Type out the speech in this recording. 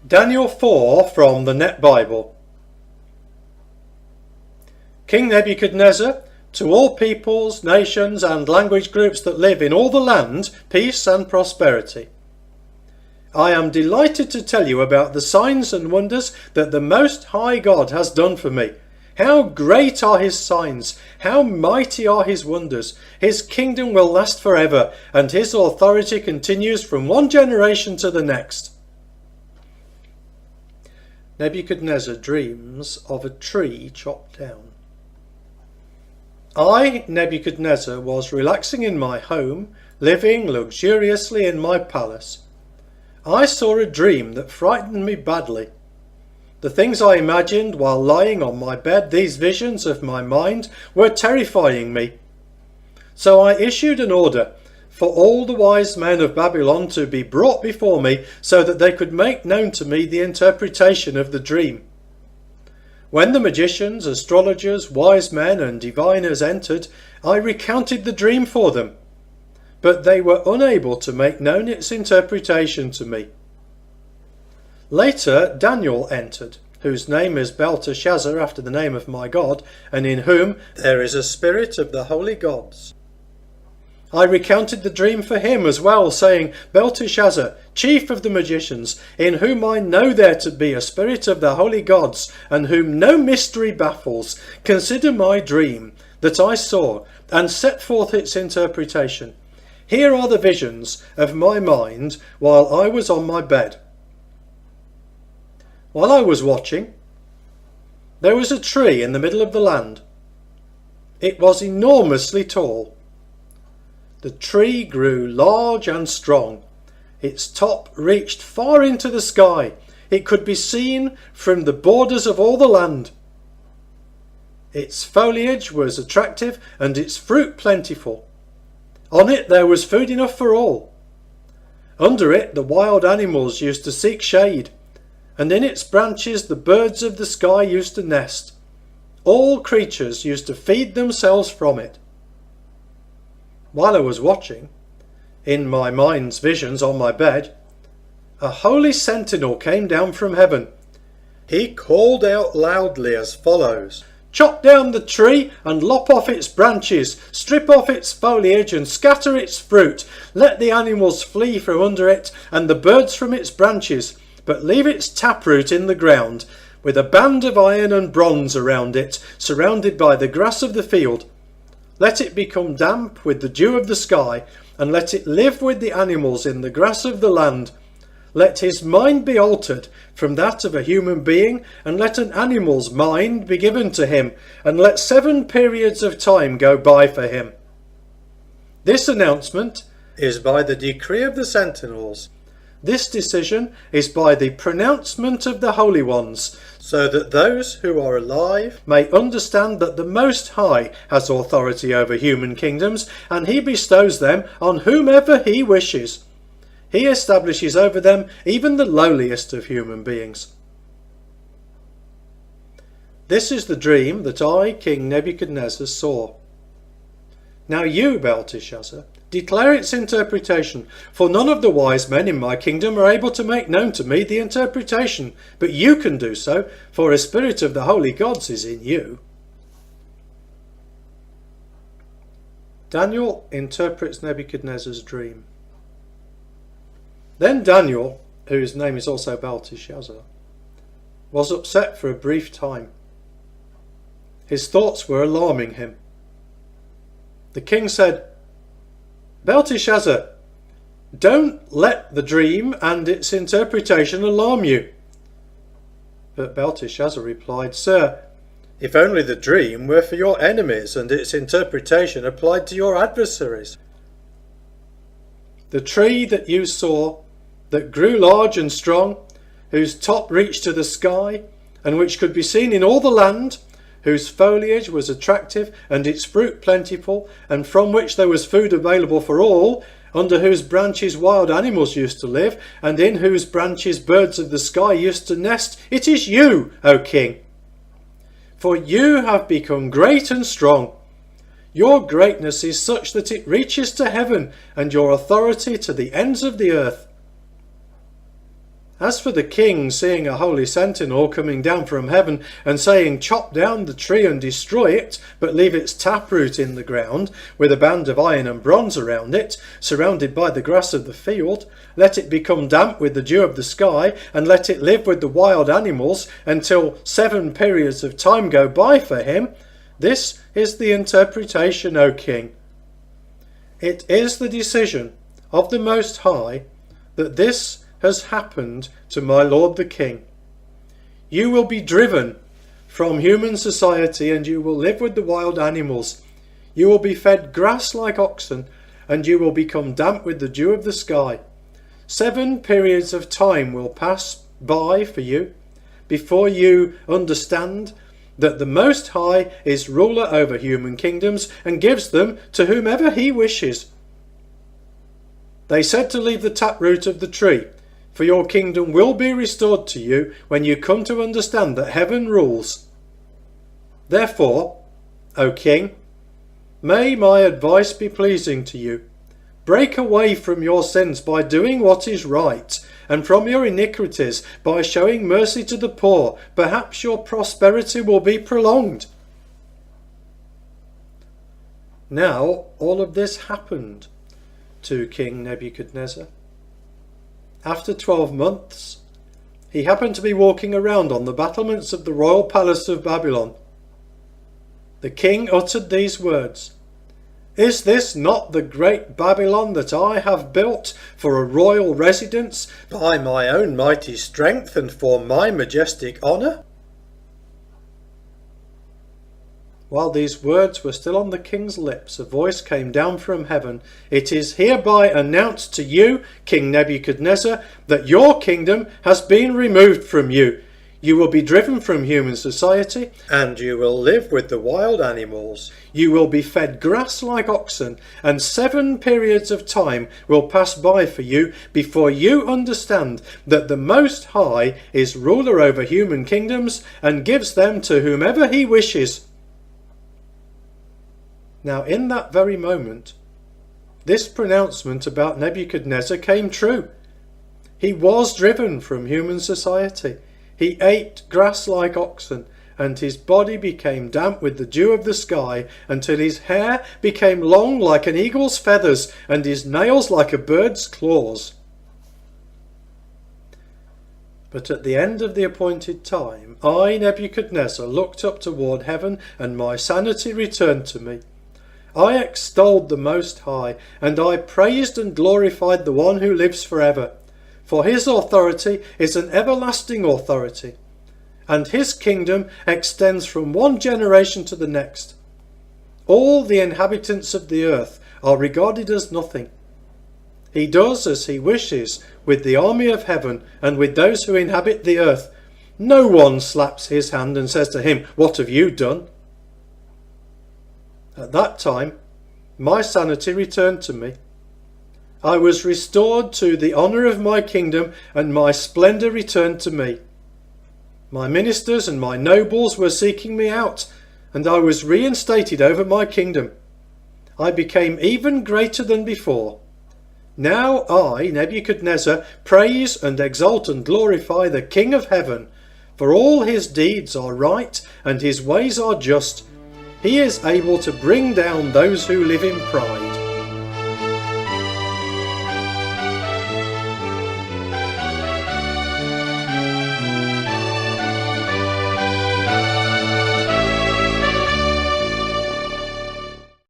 Daniel 4 from the Net Bible. King Nebuchadnezzar, to all peoples, nations and language groups that live in all the land, peace and prosperity. I am delighted to tell you about the signs and wonders that the Most High God has done for me. How great are his signs, how mighty are his wonders. His kingdom will last forever, and his authority continues from one generation to the next. Nebuchadnezzar dreams of a tree chopped down. I, Nebuchadnezzar, was relaxing in my home, living luxuriously in my palace. I saw a dream that frightened me badly. The things I imagined while lying on my bed, these visions of my mind, were terrifying me. So I issued an order for all the wise men of Babylon to be brought before me so that they could make known to me the interpretation of the dream. When the magicians, astrologers, wise men and diviners entered, I recounted the dream for them, but they were unable to make known its interpretation to me. Later Daniel entered, whose name is Belteshazzar after the name of my God, and in whom there is a spirit of the holy gods. I recounted the dream for him as well, saying, Belteshazzar, chief of the magicians, in whom I know there to be a spirit of the holy gods, and whom no mystery baffles, consider my dream that I saw, and set forth its interpretation. Here are the visions of my mind while I was on my bed. While I was watching, there was a tree in the middle of the land. It was enormously tall. The tree grew large and strong. Its top reached far into the sky. It could be seen from the borders of all the land. Its foliage was attractive and its fruit plentiful. On it there was food enough for all. Under it the wild animals used to seek shade, and in its branches the birds of the sky used to nest. All creatures used to feed themselves from it. While I was watching, in my mind's visions on my bed, a holy sentinel came down from heaven. He called out loudly as follows: Chop down the tree and lop off its branches, strip off its foliage and scatter its fruit. Let the animals flee from under it and the birds from its branches, but leave its taproot in the ground, with a band of iron and bronze around it, surrounded by the grass of the field. Let it become damp with the dew of the sky, and let it live with the animals in the grass of the land. Let his mind be altered from that of a human being, and let an animal's mind be given to him, and let 7 periods of time go by for him. This announcement is by the decree of the sentinels. This decision is by the pronouncement of the holy ones, so that those who are alive may understand that the Most High has authority over human kingdoms, and he bestows them on whomever he wishes. He establishes over them even the lowliest of human beings. This is the dream that I, King Nebuchadnezzar, saw. Now you, Belteshazzar, declare its interpretation, for none of the wise men in my kingdom are able to make known to me the interpretation, but you can do so, for a spirit of the holy gods is in you. Daniel interprets Nebuchadnezzar's dream. Then Daniel, whose name is also Belteshazzar, was upset for a brief time. His thoughts were alarming him. The king said, Belteshazzar, don't let the dream and its interpretation alarm you. But Belteshazzar replied, Sir, if only the dream were for your enemies and its interpretation applied to your adversaries. The tree that you saw, that grew large and strong, whose top reached to the sky, and which could be seen in all the land, whose foliage was attractive and its fruit plentiful, and from which there was food available for all, under whose branches wild animals used to live, and in whose branches birds of the sky used to nest, it is you, O king. For you have become great and strong. Your greatness is such that it reaches to heaven, and your authority to the ends of the earth. As for the king seeing a holy sentinel coming down from heaven and saying, "Chop down the tree and destroy it, but leave its taproot in the ground, with a band of iron and bronze around it, surrounded by the grass of the field, let it become damp with the dew of the sky, and let it live with the wild animals until 7 periods of time go by for him," this is the interpretation, O king. It is the decision of the Most High that this has happened to my lord the king. You will be driven from human society, and you will live with the wild animals. You will be fed grass like oxen, and you will become damp with the dew of the sky. 7 periods of time will pass by for you before you understand that the Most High is ruler over human kingdoms and gives them to whomever he wishes. They said to leave the taproot of the tree, for your kingdom will be restored to you when you come to understand that heaven rules. Therefore, O king, may my advice be pleasing to you. Break away from your sins by doing what is right, and from your iniquities by showing mercy to the poor. Perhaps your prosperity will be prolonged. Now all of this happened to King Nebuchadnezzar. After 12 months, he happened to be walking around on the battlements of the royal palace of Babylon. The king uttered these words, "Is this not the great Babylon that I have built for a royal residence by my own mighty strength and for my majestic honour?" While these words were still on the king's lips, a voice came down from heaven. "It is hereby announced to you, King Nebuchadnezzar, that your kingdom has been removed from you. You will be driven from human society, and you will live with the wild animals. You will be fed grass like oxen, and 7 periods of time will pass by for you before you understand that the Most High is ruler over human kingdoms and gives them to whomever he wishes." Now in that very moment, this pronouncement about Nebuchadnezzar came true. He was driven from human society. He ate grass like oxen, and his body became damp with the dew of the sky, until his hair became long like an eagle's feathers, and his nails like a bird's claws. But at the end of the appointed time, I, Nebuchadnezzar, looked up toward heaven, and my sanity returned to me. I extolled the Most High, and I praised and glorified the one who lives forever. For his authority is an everlasting authority, and his kingdom extends from one generation to the next. All the inhabitants of the earth are regarded as nothing. He does as he wishes with the army of heaven and with those who inhabit the earth. No one slaps his hand and says to him, "What have you done?" At that time, my sanity returned to me. I was restored to the honour of my kingdom, and my splendour returned to me. My ministers and my nobles were seeking me out, and I was reinstated over my kingdom. I became even greater than before. Now I, Nebuchadnezzar, praise and exalt and glorify the King of heaven, for all his deeds are right and his ways are just. He is able to bring down those who live in pride.